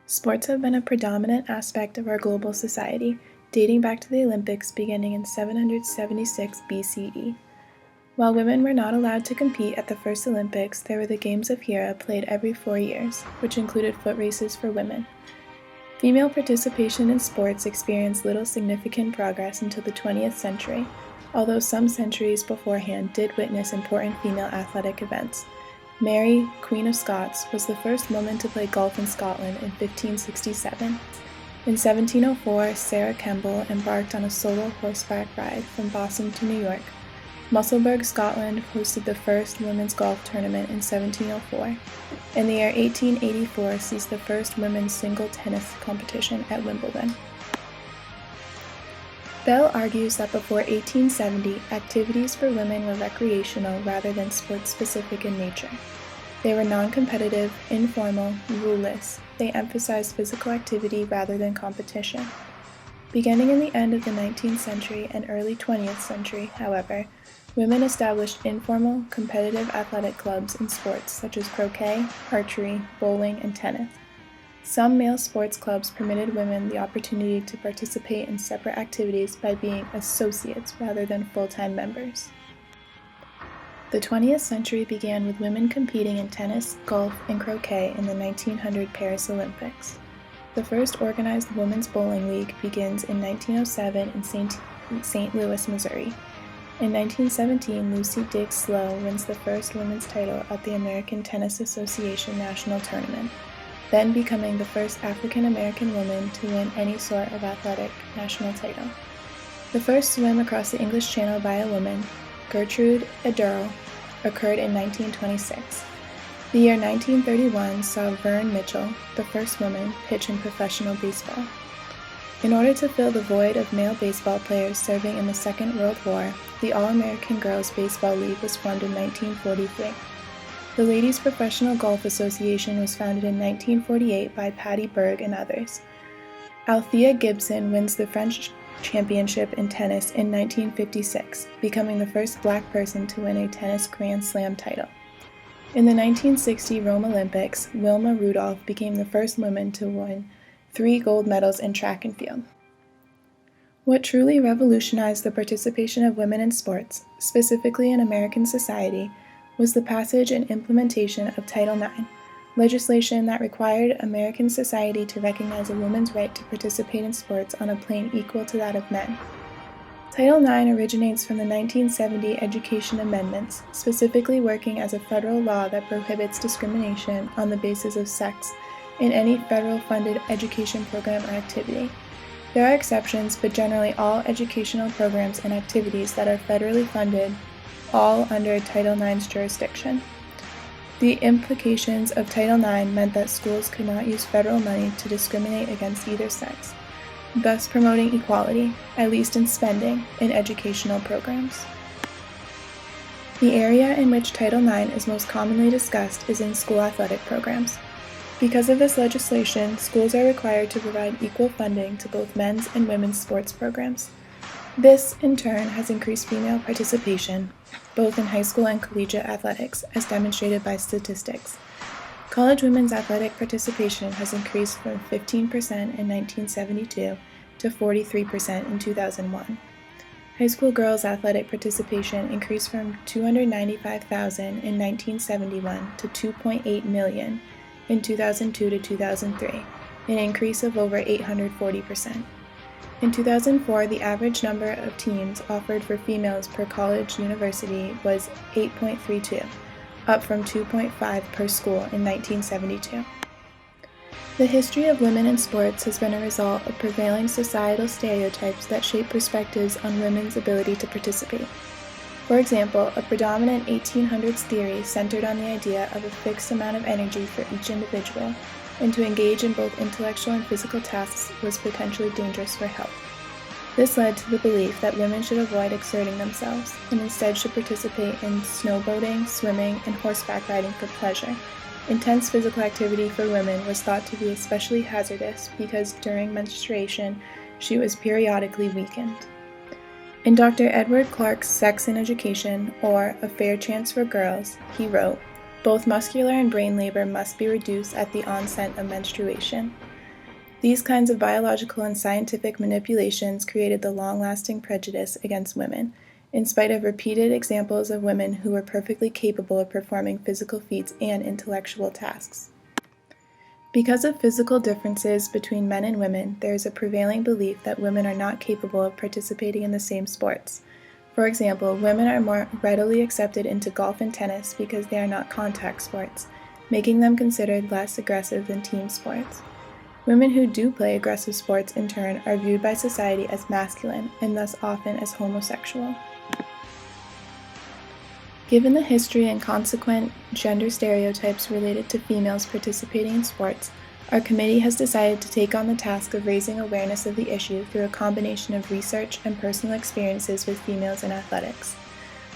Sports have been a predominant aspect of our global society, dating back to the Olympics beginning in 776 BCE. While women were not allowed to compete at the first Olympics, there were the Games of Hera played every 4 years, which included foot races for women. Female participation in sports experienced little significant progress until the 20th century, although some centuries beforehand did witness important female athletic events. Mary, Queen of Scots, was the first woman to play golf in Scotland in 1567. In 1704, Sarah Kemble embarked on a solo horseback ride from Boston to New York. Musselburgh, Scotland hosted the first women's golf tournament in 1704, and the year 1884 sees the first women's single tennis competition at Wimbledon. Bell argues that before 1870, activities for women were recreational rather than sports-specific in nature. They were non-competitive, informal, ruleless. They emphasized physical activity rather than competition. Beginning in the end of the 19th century and early 20th century, however, women established informal, competitive athletic clubs in sports such as croquet, archery, bowling, and tennis. Some male sports clubs permitted women the opportunity to participate in separate activities by being associates rather than full-time members. The 20th century began with women competing in tennis, golf, and croquet in the 1900 Paris Olympics. The first organized women's bowling league begins in 1907 in St. Louis, Missouri. In 1917, Lucy Diggs Slowe wins the first women's title at the American Tennis Association National Tournament, then becoming the first African-American woman to win any sort of athletic national title. The first swim across the English Channel by a woman, Gertrude Ederle, occurred in 1926. The year 1931 saw Vern Mitchell, the first woman, pitch in professional baseball. In order to fill the void of male baseball players serving in the Second World War, the All-American Girls Baseball League was formed in 1943. The Ladies Professional Golf Association was founded in 1948 by Patty Berg and others. Althea Gibson wins the French Championship in tennis in 1956, becoming the first black person to win a tennis Grand Slam title. In the 1960 Rome Olympics, Wilma Rudolph became the first woman to win 3 gold medals in track and field. What truly revolutionized the participation of women in sports, specifically in American society, was the passage and implementation of Title IX, legislation that required American society to recognize a woman's right to participate in sports on a plane equal to that of men. Title IX originates from the 1970 Education Amendments, specifically working as a federal law that prohibits discrimination on the basis of sex in any federal-funded education program or activity. There are exceptions, but generally all educational programs and activities that are federally funded all under Title IX's jurisdiction. The implications of Title IX meant that schools could not use federal money to discriminate against either sex, thus promoting equality, at least in spending, in educational programs. The area in which Title IX is most commonly discussed is in school athletic programs. Because of this legislation, schools are required to provide equal funding to both men's and women's sports programs. This, in turn, has increased female participation, both in high school and collegiate athletics, as demonstrated by statistics. College women's athletic participation has increased from 15% in 1972 to 43% in 2001. High school girls' athletic participation increased from 295,000 in 1971 to 2.8 million in 2002 to 2003, an increase of over 840%. In 2004, the average number of teams offered for females per college university was 8.32, up from 2.5 per school in 1972. The history of women in sports has been a result of prevailing societal stereotypes that shape perspectives on women's ability to participate. For example, a predominant 1800s theory centered on the idea of a fixed amount of energy for each individual, and to engage in both intellectual and physical tasks was potentially dangerous for health. This led to the belief that women should avoid exerting themselves, and instead should participate in snowboarding, swimming, and horseback riding for pleasure. Intense physical activity for women was thought to be especially hazardous because during menstruation, she was periodically weakened. In Dr. Edward Clarke's Sex and Education, or A Fair Chance for Girls, he wrote, "Both muscular and brain labor must be reduced at the onset of menstruation. These kinds of biological and scientific manipulations created the long-lasting prejudice against women, in spite of repeated examples of women who were perfectly capable of performing physical feats and intellectual tasks. Because of physical differences between men and women, there is a prevailing belief that women are not capable of participating in the same sports. For example, women are more readily accepted into golf and tennis because they are not contact sports, making them considered less aggressive than team sports. Women who do play aggressive sports, in turn, are viewed by society as masculine and thus often as homosexual. Given the history and consequent gender stereotypes related to females participating in sports, our committee has decided to take on the task of raising awareness of the issue through a combination of research and personal experiences with females in athletics.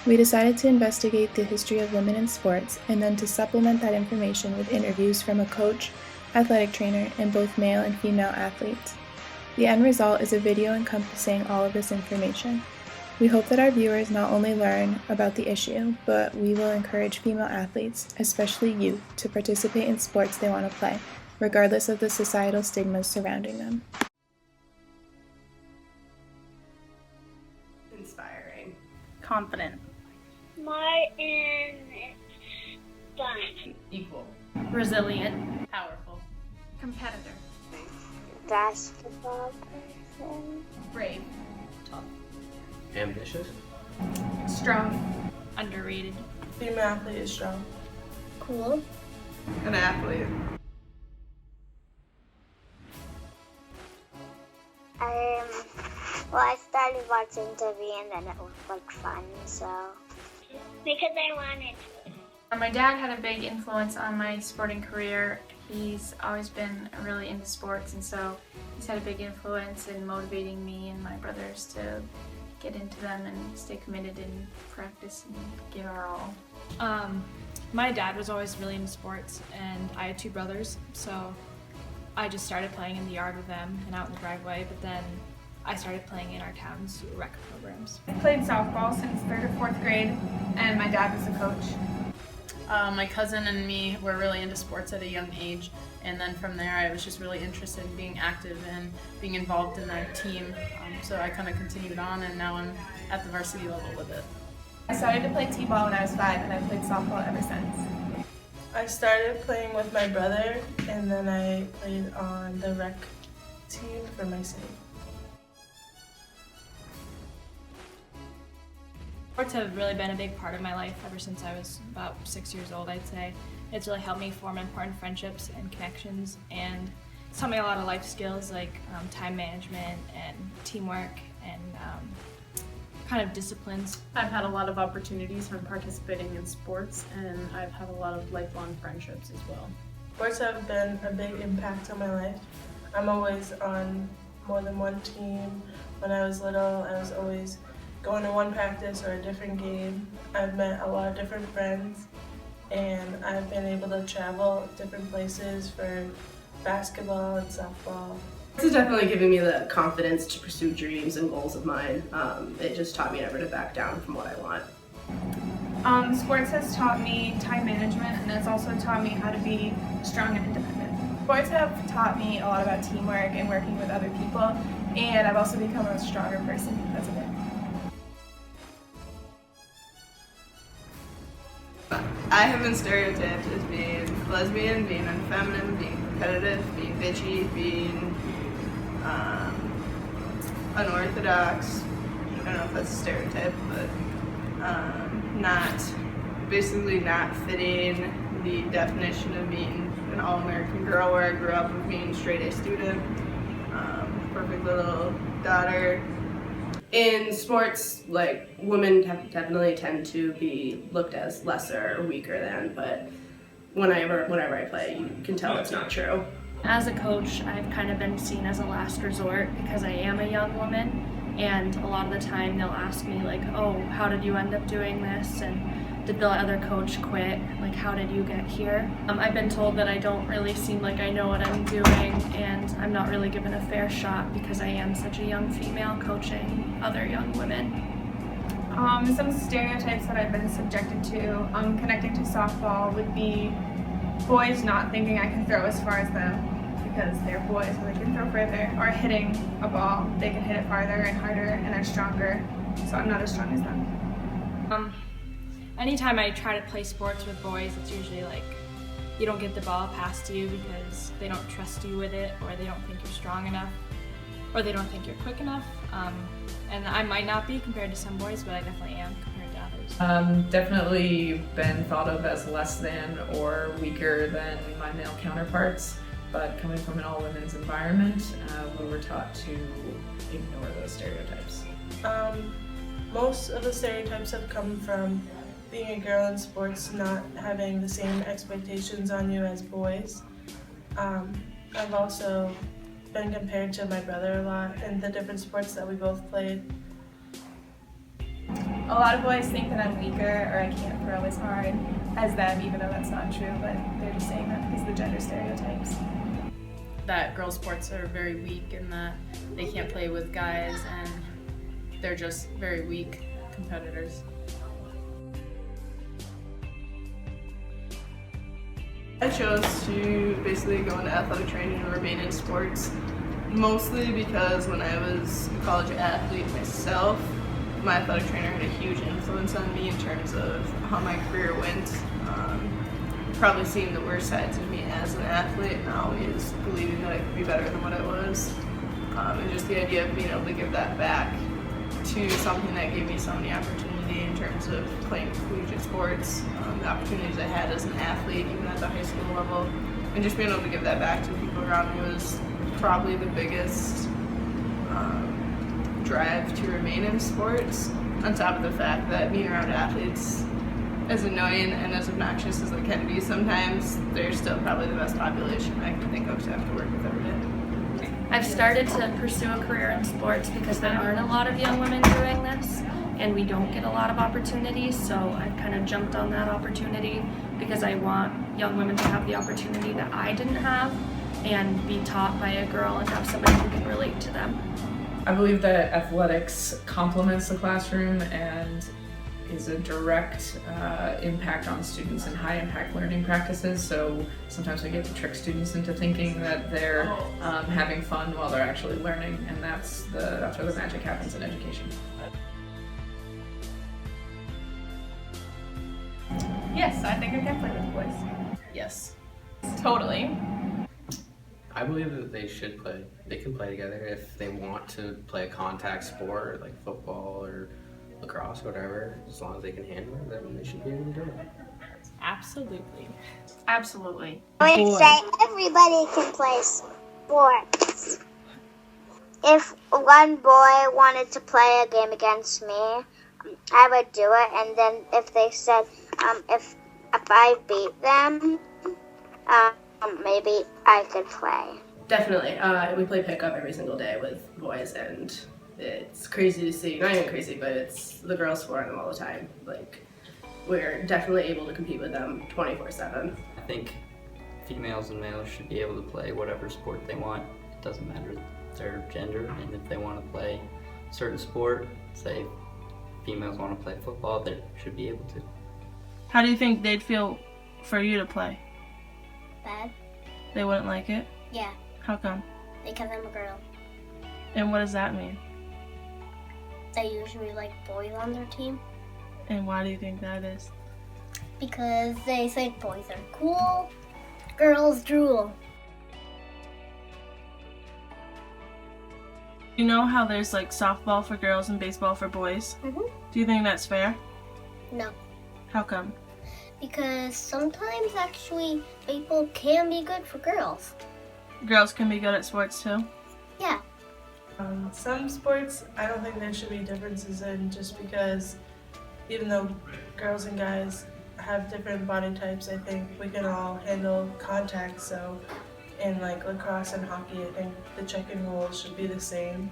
We decided to investigate the history of women in sports and then to supplement that information with interviews from a coach, athletic trainer, and both male and female athletes. The end result is a video encompassing all of this information. We hope that our viewers not only learn about the issue, but we will encourage female athletes, especially youth, to participate in sports they want to play, regardless of the societal stigmas surrounding them. Inspiring. Confident. Smart and fun. Equal. Resilient. Powerful. Competitor. Basketball person. Brave. Tough. Ambitious. Strong. Underrated. Female athlete is strong. Cool. An athlete. Well, I started watching TV and then it looked like fun, so. Because I wanted to. My dad had a big influence on my sporting career. He's always been really into sports, and so he's had a big influence in motivating me and my brothers to get into them and stay committed and practice and give our all. My dad was always really into sports, and I had two brothers, so I just started playing in the yard with them and out in the driveway, but then I started playing in our town's rec programs. I played softball since 3rd or 4th grade, and my dad was the coach. My cousin and me were really into sports at a young age, and then from there I was just really interested in being active and being involved in their team, so I kind of continued on, and now I'm at the varsity level with it. I started to play t-ball when I was 5, and I've played softball ever since. I started playing with my brother, and then I played on the rec team for my city. Sports have really been a big part of my life ever since I was about 6 years old, I'd say. It's really helped me form important friendships and connections, and it's taught me a lot of life skills like time management and teamwork and kind of disciplines. I've had a lot of opportunities from participating in sports, and I've had a lot of lifelong friendships as well. Sports have been a big impact on my life. I'm always on more than one team. When I was little, I was always going to one practice or a different game. I've met a lot of different friends, and I've been able to travel different places for basketball and softball. This has definitely given me the confidence to pursue dreams and goals of mine. It just taught me never to back down from what I want. Sports has taught me time management, and it's also taught me how to be strong and independent. Sports have taught me a lot about teamwork and working with other people, and I've also become a stronger person because of it. I have been stereotyped as being lesbian, being unfeminine, being competitive, being bitchy, being unorthodox. I don't know if that's a stereotype, but not fitting the definition of being an all-American girl where I grew up of being a straight-A student, perfect little daughter. In sports, like, women definitely tend to be looked as lesser or weaker than, but whenever I play, you can tell it's not true. As a coach, I've kind of been seen as a last resort because I am a young woman, and a lot of the time they'll ask me like, oh, how did you end up doing this, and did the other coach quit, like how did you get here? I've been told that I don't really seem like I know what I'm doing, and I'm not really given a fair shot because I am such a young female coaching other young women. Some stereotypes that I've been subjected to connecting to softball would be boys not thinking I can throw as far as them because they're boys, so they can throw further, or hitting a ball, they can hit it farther and harder and they're stronger, so I'm not as strong as them. Anytime I try to play sports with boys, it's usually like you don't get the ball passed to you because they don't trust you with it, or they don't think you're strong enough, or they don't think you're quick enough. And I might not be compared to some boys, but I definitely am compared to others. Definitely been thought of as less than or weaker than my male counterparts, but coming from an all-women's environment, we were taught to ignore those stereotypes. Most of the stereotypes have come from being a girl in sports, not having the same expectations on you as boys. I've also been compared to my brother a lot in the different sports that we both played. A lot of boys think that I'm weaker or I can't throw as hard as them, even though that's not true, but they're just saying that because of the gender stereotypes. That girls' sports are very weak and that they can't play with guys and they're just very weak competitors. I chose to basically go into athletic training and remain in sports, mostly because when I was a college athlete myself, my athletic trainer had a huge influence on me in terms of how my career went. Probably seeing the worst sides of me as an athlete and always believing that I could be better than what I was. And just the idea of being able to give that back to something that gave me so many opportunity in terms of playing collegiate sports, the opportunities I had as an athlete, even at the high school level, and just being able to give that back to the people around me was probably the biggest drive to remain in sports, on top of the fact that being around athletes, as annoying and as obnoxious as it can be sometimes, they're still probably the best population I can think of to have to work with every day. I've started to pursue a career in sports because there aren't a lot of young women doing this, and we don't get a lot of opportunities, so I've kind of jumped on that opportunity because I want young women to have the opportunity that I didn't have and be taught by a girl and have somebody who can relate to them. I believe that athletics complements the classroom and is a direct impact on students in high impact learning practices. So sometimes we get to trick students into thinking that they're having fun while they're actually learning, and that's where the magic happens in education. Yes, I think I can play with boys. Yes. Totally. I believe that they should play. They can play together if they want to play a contact sport like football or lacrosse, whatever. As long as they can handle it, then they should be able to do it. Absolutely. Absolutely. I would say everybody can play sports. If one boy wanted to play a game against me, I would do it, and then if they said if I beat them, maybe I could play. Definitely. We play pickup every single day with boys, and it's crazy to see. Not even crazy, but it's the girls scoring them all the time. Like, we're definitely able to compete with them 24/7. I think females and males should be able to play whatever sport they want. It doesn't matter their gender, and if they want to play a certain sport, say females want to play football, they should be able to. How do you think they'd feel for you to play? Bad? They wouldn't like it? Yeah, How come? because I'm a girl. And what does that mean? They usually like boys on their team And why do you think that is? because they think boys are cool, girls drool. You know how there's like softball for girls and baseball for boys? Mhm. Do you think that's fair? No, How come? because sometimes actually baseball can be good for girls. Girls can be good at sports too? Yeah. Some sports, I don't think there should be differences in, just because even though girls and guys have different body types, I think we can all handle contact. So in like lacrosse and hockey, I think the checking rules should be the same.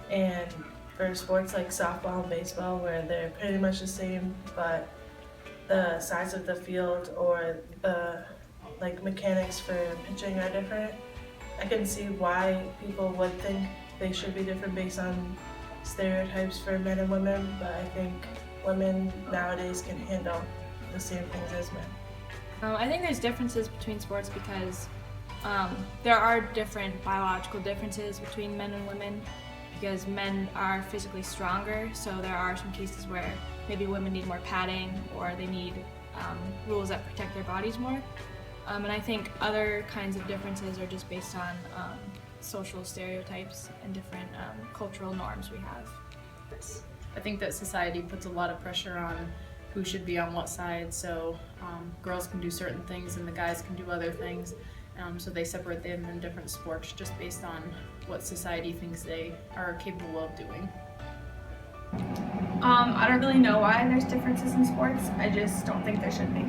And for sports like softball and baseball, where they're pretty much the same, but the size of the field or the like mechanics for pitching are different, I can see why people would think they should be different based on stereotypes for men and women, but I think women nowadays can handle the same things as men. I think there's differences between sports because There are different biological differences between men and women because men are physically stronger, so there are some cases where maybe women need more padding or they need rules that protect their bodies more. And I think other kinds of differences are just based on social stereotypes and different cultural norms we have. I think that society puts a lot of pressure on who should be on what side, so girls can do certain things and the guys can do other things. So they separate them in different sports just based on what society thinks they are capable of doing. I don't really know why there's differences in sports. I just don't think there should be.